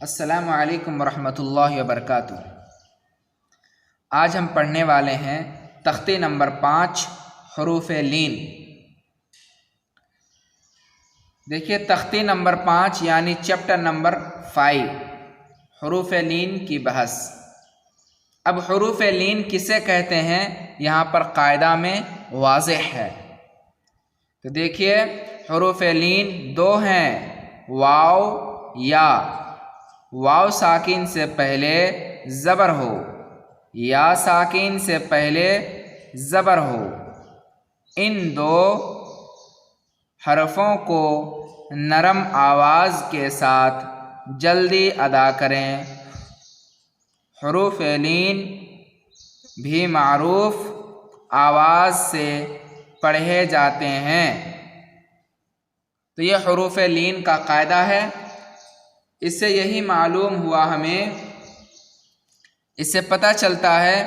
السلام علیکم ورحمۃ اللہ وبرکاتہ۔ آج ہم پڑھنے والے ہیں تختے نمبر 5 حروف لین۔ دیکھیے تختے نمبر 5 یعنی چیپٹر نمبر 5 حروف لین کی بحث۔ اب حروف لین کسے کہتے ہیں یہاں پر قاعدہ میں واضح ہے۔ تو دیکھیے حروف لین 2 ہیں، واو یا۔ واو ساکن سے پہلے زبر ہو یا ساکن سے پہلے زبر ہو، ان 2 حرفوں کو نرم آواز کے ساتھ جلدی ادا کریں۔ حروف لین بھی معروف آواز سے پڑھے جاتے ہیں۔ تو یہ حروف لین کا قاعدہ ہے۔ اس سے یہی معلوم ہوا ہمیں، اس سے پتہ چلتا ہے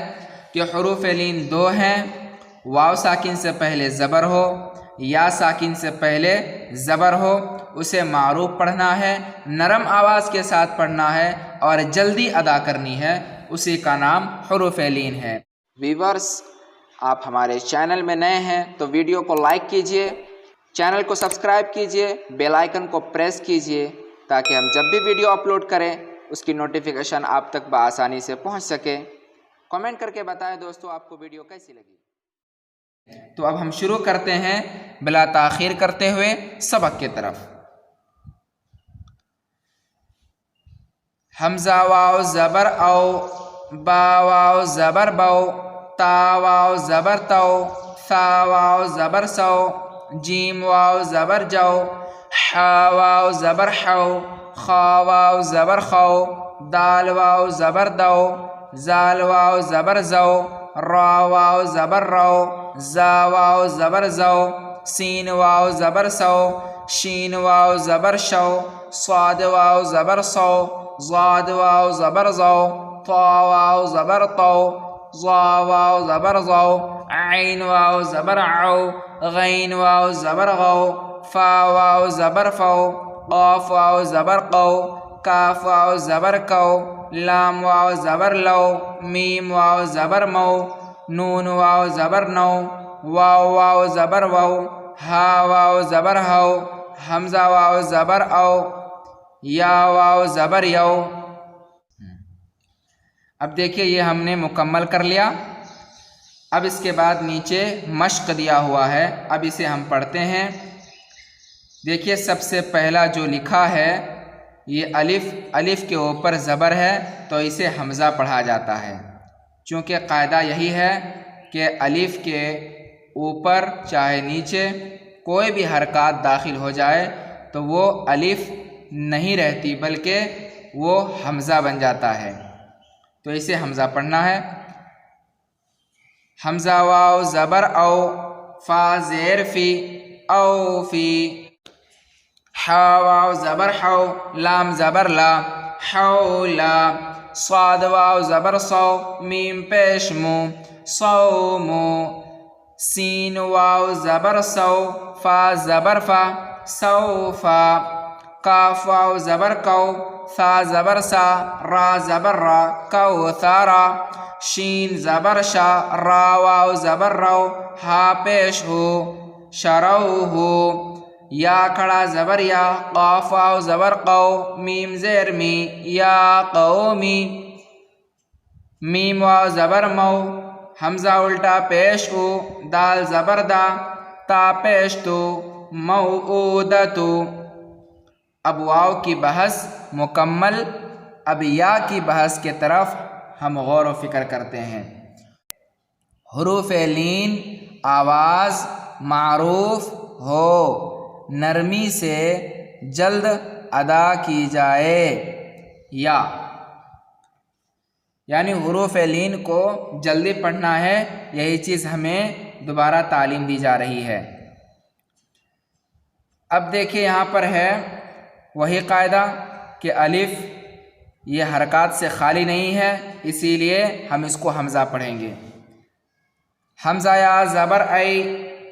کہ حروف لین 2 ہیں، واو ساکن سے پہلے زبر ہو یا ساکن سے پہلے زبر ہو، اسے معروف پڑھنا ہے، نرم آواز کے ساتھ پڑھنا ہے اور جلدی ادا کرنی ہے، اسی کا نام حروف لین ہے۔ ویورز، آپ ہمارے چینل میں نئے ہیں تو ویڈیو کو لائک کیجئے، چینل کو سبسکرائب کیجئے، بیل آئیکن کو پریس کیجئے تاکہ ہم جب بھی ویڈیو اپلوڈ کریں اس کی نوٹیفیکیشن آپ تک بآسانی سے پہنچ سکے۔ کمنٹ کر کے بتائیں دوستو آپ کو ویڈیو کیسی لگی۔ تو اب ہم شروع کرتے ہیں بلا تاخیر کرتے ہوئے سبق کی طرف۔ حمزہ واو زبر او، با واو زبر بو، تا واو زبر تو، ثا واو زبر سو، جیم واو زبر جو، حا واو زبر حو، خا واو زبر خو، دال واو زبر دو، زال واو زبر زو، را واو زبر رو، زا واو زبر زو، سین واو زبر سو، شین واو زبر شو، صاد واو زبر سو، ضاد واو زبر زو، طا واو زبر طو، ظا واو زبر زو، عین واو زبر عو، غین واو زبر غو، فا واو زبر فو، قاف واو زبر قو، کاف واو زبر کو، لام واو زبر لو، میم واو زبر مو، نون واو زبر نو، واو واو زبر وو، ہا واو زبر ہو، حمزہ واو زبر او، یا واو زبر یو۔ اب دیکھیے یہ ہم نے مکمل کر لیا۔ اب اس کے بعد نیچے مشق دیا ہوا ہے، اب اسے ہم پڑھتے ہیں۔ دیکھیے سب سے پہلا جو لکھا ہے یہ الف، الف کے اوپر زبر ہے تو اسے حمزہ پڑھا جاتا ہے، چونکہ قاعدہ یہی ہے کہ الف کے اوپر چاہے نیچے کوئی بھی حرکات داخل ہو جائے تو وہ الف نہیں رہتی بلکہ وہ حمزہ بن جاتا ہے، تو اسے حمزہ پڑھنا ہے۔ حمزہ واو زبر او، فا زیر فی، او فی، حا واو زبر حو، لام زبر لا، حولا، صاد واو زبر صو، میم پیش مو، صومو، سین واو زبر سو، فا زبر فا، سوفا، کاف واو زبر کو، ثا زبر سا، را زبر را، کوثرا، شین زبر شا، را واو زبر رو، ہا پیش ہو، شرو ہو، یا کھڑا زبر یا، قاف واو زبر قو، میم زیر می، یا قومی، میم واو زبر مو، حمزہ الٹا پیش او، دال زبر دا، تا پیش تو، موعودتو۔ اب واو کی بحث مکمل، اب یا کی بحث کی طرف ہم غور و فکر کرتے ہیں۔ حروف لین آواز معروف ہو، نرمی سے جلد ادا کی جائے، یا یعنی حروف لین کو جلدی پڑھنا ہے، یہی چیز ہمیں دوبارہ تعلیم دی جا رہی ہے۔ اب دیکھیں یہاں پر ہے وہی قاعدہ کہ الف یہ حرکات سے خالی نہیں ہے، اسی لیے ہم اس کو حمزہ پڑھیں گے۔ حمزہ یا زبر ای،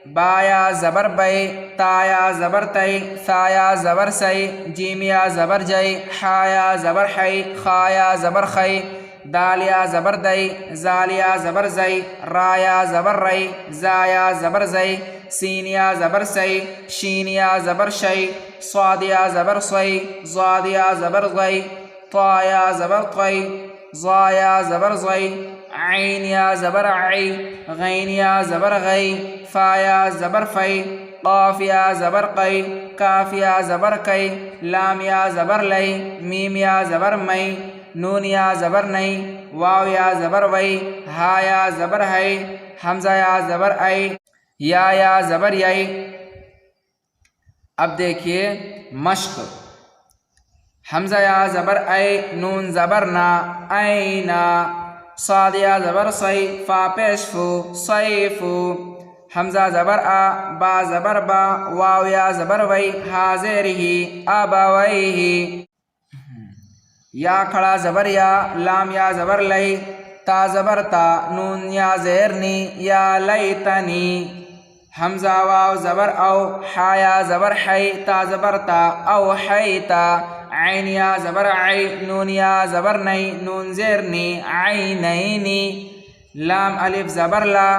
با یا زبر بے، تا یا زبر تے، ثا یا زبر سے، جیم یا زبر جے، حا یا زبر حی، خا یا زبر خی، دال یا زبر دئی، زال یا زبر زئی، را یا زبر رئی، زا یا زبر زئی، سین یا زبر سی، شین یا زبر شی، صاد یا زبر صی، ضاد یا زبر ضی، طا یا زبر طی، ظا یا زبر ضی، عین یا زبر عی، غین یا زبر غی، فا یا زبر فی، قاف یا زبر قی، کاف یا زبر کی، لام یا زبر لی، میم یا زبر می، نون یا زبر نئی، واو یا زبر وی، ہا یا زبر ہی، حمزہ یا زبر ای، یا زبر یئی۔ اب دیکھیے مشق، حمزہ یا زبر اے، نون زبر نا، اینا، صاد یا زبر صی، فا پیش فو، صیفو، حمزہ زبر آ، با زبر با، واو یا زبر وی، ہا زیر ہی، ابویہی، یا کھڑا زبر یا، لام یا زبر لئی، تا زبر تا، نون یا زیر نی، یا لیتنی، حمزہ واو زبر او، حا یا زبر حی، تا زبر تا، او حیتا، عین یا زبر عی، نون یا زبر نئی، نون زیر نی، عینینی، لام الف زبر لا،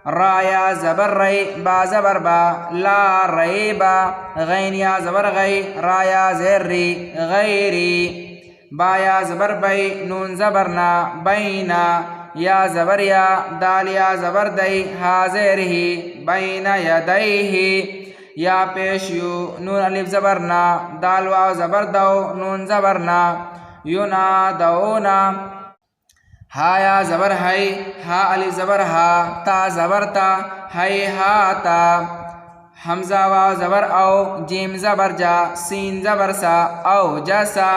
را یا زبر ری، با زبر با، لا ریبا، غین یا زبر غی، را یا زیر ری، غیری، با یا زبر بی، نون زبر نا، بینا، یا زبر یا، دال یا زبر دئی، ہا زیر ہی، بین یدیہی، یا پیش یو، نون الف زبر نا، دال واو زبر دو، نون زبر نا، ینادونا، ہا یا زبر ہی، ہا الف زبر ہا، تا زبر تا، ہی ہاتا، حمزہ واو زبر او، جیم زبر جا، سین زبر سا، او جسا،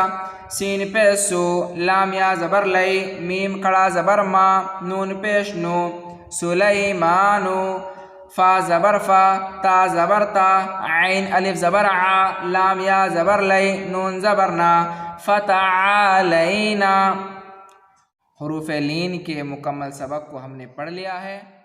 سین پیش سو، لام یا زبر لئی، میم کڑا زبر ما، نون پیش نو، سلیمانو، فا زبر فا، تا زبر تا، عین الف زبر ع، لام یا زبر لئی، نون زبر نا، فتعالینا۔ حروف لین کے مکمل سبق کو ہم نے پڑھ لیا ہے۔